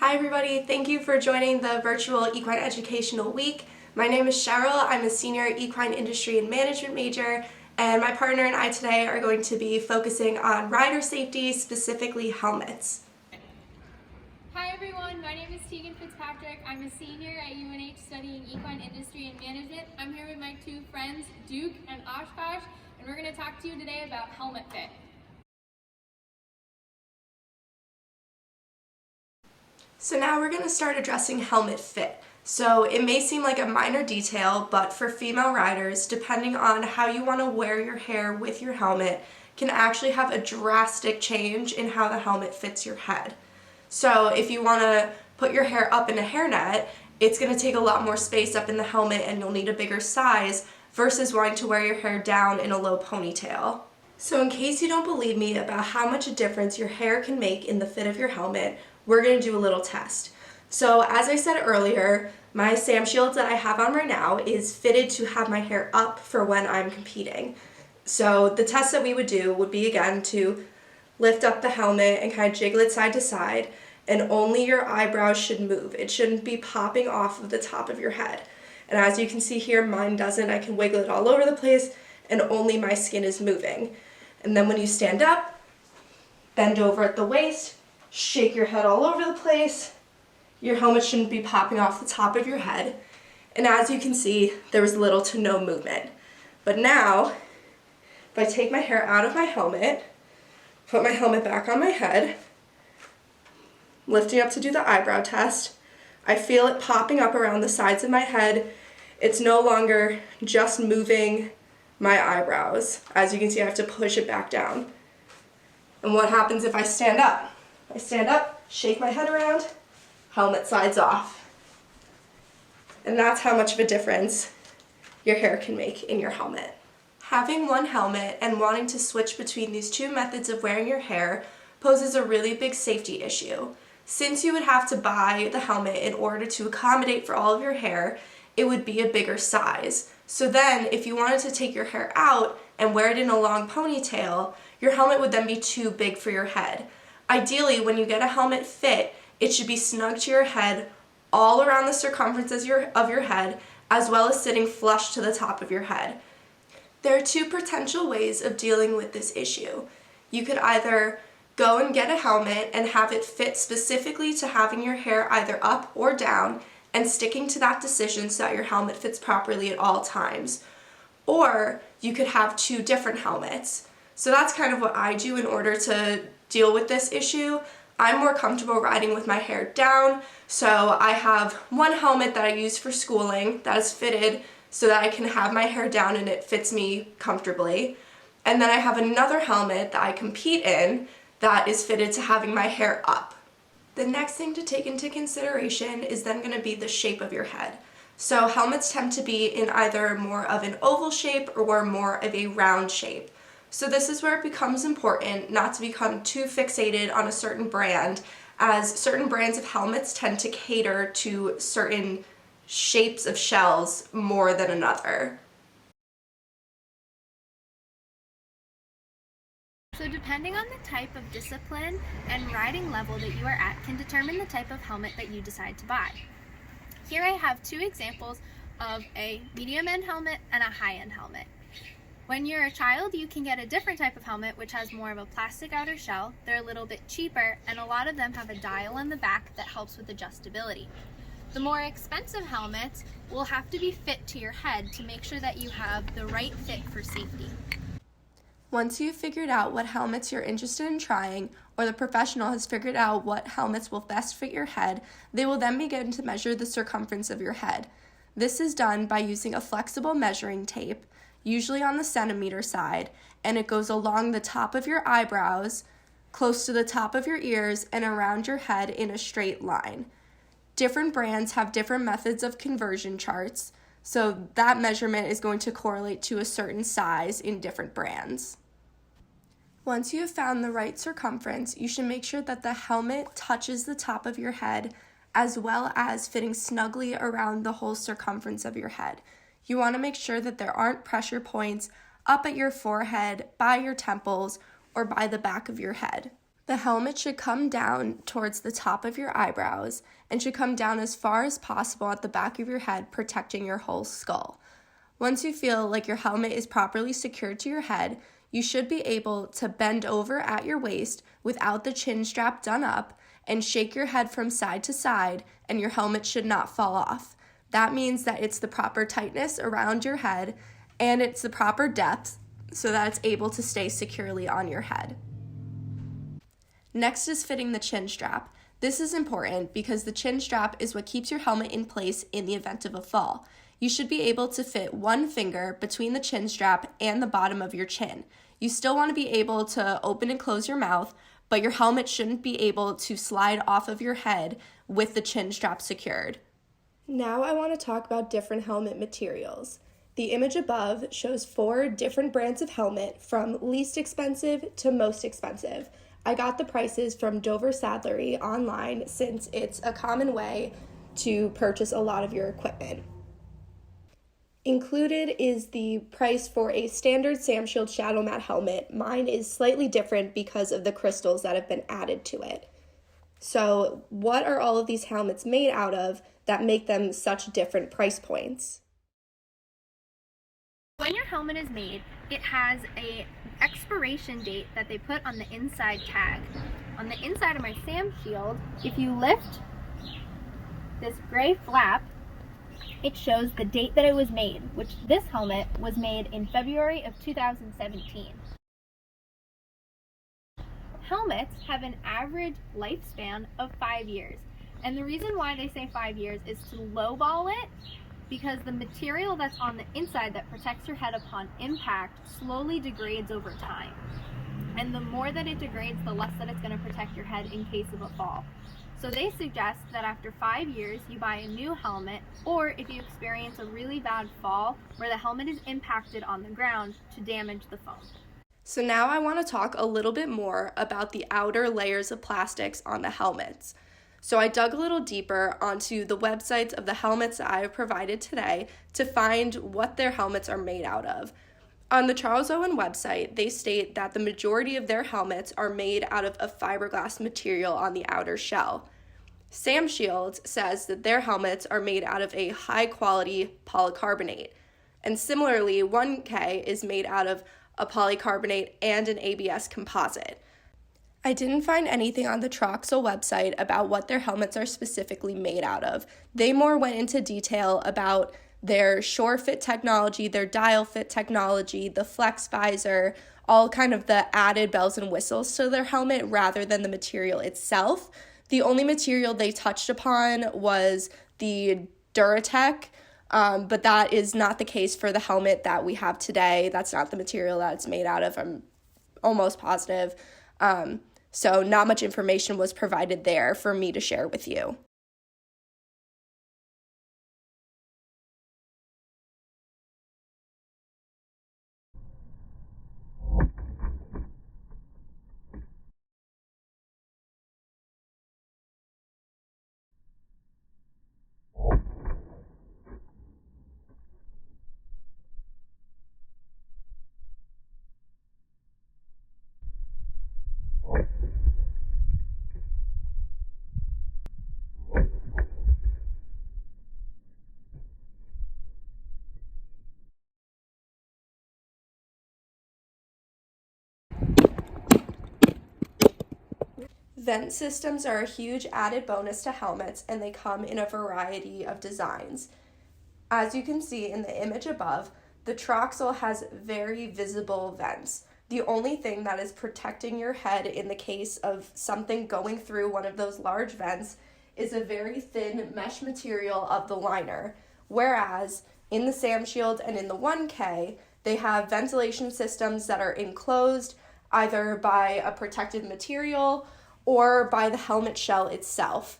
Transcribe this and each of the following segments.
Hi everybody, thank you for joining the Virtual Equine Educational Week. My name is Cheryl, I'm a senior equine industry and management major, and my partner and I today are going to be focusing on rider safety, specifically helmets. Hi everyone, my name is Tegan. I'm a senior at UNH studying equine industry and management. I'm here with my two friends, Duke and Oshkosh, and we're going to talk to you today about helmet fit. So now we're going to start addressing helmet fit. So it may seem like a minor detail, but for female riders, depending on how you want to wear your hair with your helmet, can actually have a drastic change in how the helmet fits your head. So if you want to put your hair up in a hairnet, it's going to take a lot more space up in the helmet and you'll need a bigger size versus wanting to wear your hair down in a low ponytail. So in case you don't believe me about how much a difference your hair can make in the fit of your helmet, we're going to do a little test. So as I said earlier, my Sam Shields that I have on right now is fitted to have my hair up for when I'm competing. So the test that we would do would be, again, to lift up the helmet and kind of jiggle it side to side, and only your eyebrows should move. It shouldn't be popping off of the top of your head. And as you can see here, mine doesn't. I can wiggle it all over the place and only my skin is moving. And then when you stand up, bend over at the waist, shake your head all over the place. Your helmet shouldn't be popping off the top of your head. And as you can see, there was little to no movement. But now, if I take my hair out of my helmet, put my helmet back on my head, lifting up to do the eyebrow test, I feel it popping up around the sides of my head. It's no longer just moving my eyebrows. As you can see, I have to push it back down. And what happens if I stand up? I stand up, shake my head around, helmet slides off. And that's how much of a difference your hair can make in your helmet. Having one helmet and wanting to switch between these two methods of wearing your hair poses a really big safety issue. Since you would have to buy the helmet in order to accommodate for all of your hair, it would be a bigger size. So then if you wanted to take your hair out and wear it in a long ponytail, your helmet would then be too big for your head. Ideally, when you get a helmet fit, it should be snug to your head all around the circumference of your head, as well as sitting flush to the top of your head. There are two potential ways of dealing with this issue. You could either go and get a helmet and have it fit specifically to having your hair either up or down and sticking to that decision so that your helmet fits properly at all times. Or you could have two different helmets. So that's kind of what I do in order to deal with this issue. I'm more comfortable riding with my hair down, so I have one helmet that I use for schooling that is fitted so that I can have my hair down and it fits me comfortably. And then I have another helmet that I compete in that is fitted to having my hair up. The next thing to take into consideration is then going to be the shape of your head. So helmets tend to be in either more of an oval shape or more of a round shape. So this is where it becomes important not to become too fixated on a certain brand, as certain brands of helmets tend to cater to certain shapes of shells more than another. So depending on the type of discipline and riding level that you are at can determine the type of helmet that you decide to buy. Here I have two examples of a medium-end helmet and a high-end helmet. When you're a child, you can get a different type of helmet which has more of a plastic outer shell. They're a little bit cheaper, and a lot of them have a dial on the back that helps with adjustability. The more expensive helmets will have to be fit to your head to make sure that you have the right fit for safety. Once you've figured out what helmets you're interested in trying, or the professional has figured out what helmets will best fit your head, they will then begin to measure the circumference of your head. This is done by using a flexible measuring tape, usually on the centimeter side, and it goes along the top of your eyebrows, close to the top of your ears, and around your head in a straight line. Different brands have different methods of conversion charts, so that measurement is going to correlate to a certain size in different brands. Once you have found the right circumference, you should make sure that the helmet touches the top of your head, as well as fitting snugly around the whole circumference of your head. You want to make sure that there aren't pressure points up at your forehead, by your temples, or by the back of your head. The helmet should come down towards the top of your eyebrows and should come down as far as possible at the back of your head, protecting your whole skull. Once you feel like your helmet is properly secured to your head, you should be able to bend over at your waist without the chin strap done up and shake your head from side to side, and your helmet should not fall off. That means that it's the proper tightness around your head and it's the proper depth so that it's able to stay securely on your head. Next is fitting the chin strap. This is important because the chin strap is what keeps your helmet in place in the event of a fall. You should be able to fit one finger between the chin strap and the bottom of your chin. You still want to be able to open and close your mouth, but your helmet shouldn't be able to slide off of your head with the chin strap secured. Now I want to talk about different helmet materials. The image above shows 4 different brands of helmet from least expensive to most expensive. I got the prices from Dover Saddlery online since it's a common way to purchase a lot of your equipment. Included is the price for a standard Sam Shield Shadow Mat helmet. Mine is slightly different because of the crystals that have been added to it. So, what are all of these helmets made out of that make them such different price points? When your helmet is made, it has an expiration date that they put on the inside tag. On the inside of my Sam Shield, if you lift this gray flap, it shows the date that it was made, which this helmet was made in February of 2017. Helmets have an average lifespan of 5 years. And the reason why they say 5 years is to lowball it, because the material that's on the inside that protects your head upon impact slowly degrades over time. And the more that it degrades, the less that it's going to protect your head in case of a fall. So they suggest that after 5 years, you buy a new helmet, or if you experience a really bad fall where the helmet is impacted on the ground, to damage the foam. So now I want to talk a little bit more about the outer layers of plastics on the helmets. So I dug a little deeper onto the websites of the helmets that I have provided today to find what their helmets are made out of. On the Charles Owen website, they state that the majority of their helmets are made out of a fiberglass material on the outer shell. Sam Shield says that their helmets are made out of a high-quality polycarbonate. And similarly, 1K is made out of a polycarbonate and an ABS composite. I didn't find anything on the Troxel website about what their helmets are specifically made out of. They more went into detail about their shore fit technology, their dial fit technology, the flex visor, all kind of the added bells and whistles to their helmet rather than the material itself. The only material they touched upon was the Duratec, but that is not the case for the helmet that we have today. That's not the material that it's made out of, I'm almost positive. So not much information was provided there for me to share with you. Vent systems are a huge added bonus to helmets, and they come in a variety of designs. As you can see in the image above, the Troxel has very visible vents. The only thing that is protecting your head in the case of something going through one of those large vents is a very thin mesh material of the liner, whereas in the Sam Shield and in the 1K, they have ventilation systems that are enclosed either by a protective material or by the helmet shell itself.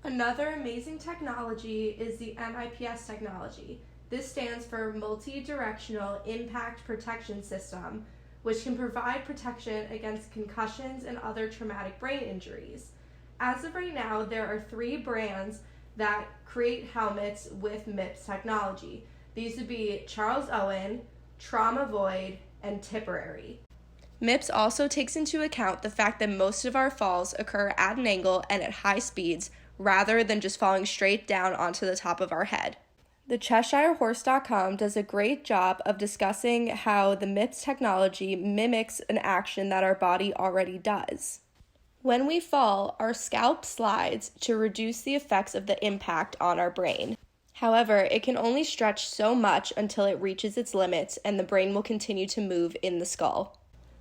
Another amazing technology is the MIPS technology. This stands for Multi-Directional Impact Protection System, which can provide protection against concussions and other traumatic brain injuries. As of right now, there are 3 brands that create helmets with MIPS technology. These would be Charles Owen, Trauma Void, and Tipperary. MIPS also takes into account the fact that most of our falls occur at an angle and at high speeds, rather than just falling straight down onto the top of our head. The CheshireHorse.com does a great job of discussing how the MIPS technology mimics an action that our body already does. When we fall, our scalp slides to reduce the effects of the impact on our brain. However, it can only stretch so much until it reaches its limits and the brain will continue to move in the skull.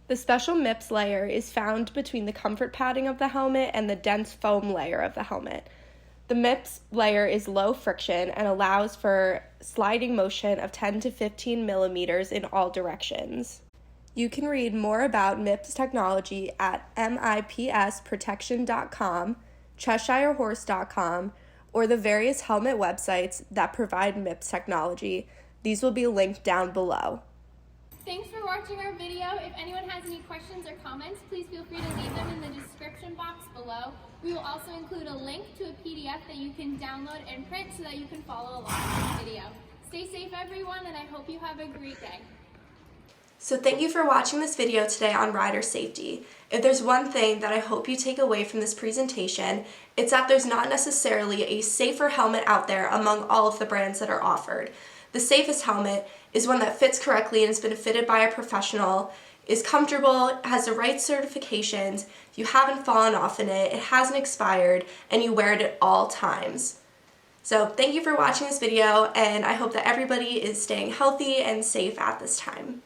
The special MIPS layer is found between the comfort padding of the helmet and the dense foam layer of the helmet. The MIPS layer is low friction and allows for sliding motion of 10 to 15 millimeters in all directions. You can read more about MIPS technology at MIPSprotection.com, CheshireHorse.com, or the various helmet websites that provide MIPS technology. These will be linked down below. Thanks for watching our video. If anyone has any questions or comments, please feel free to leave them in the description box below. We will also include a link to a PDF that you can download and print so that you can follow along with the video. Stay safe, everyone, and I hope you have a great day. So thank you for watching this video today on rider safety. If there's one thing that I hope you take away from this presentation, it's that there's not necessarily a safer helmet out there among all of the brands that are offered. The safest helmet is one that fits correctly and has been fitted by a professional, is comfortable, has the right certifications, you haven't fallen off in it, it hasn't expired, and you wear it at all times. So thank you for watching this video, and I hope that everybody is staying healthy and safe at this time.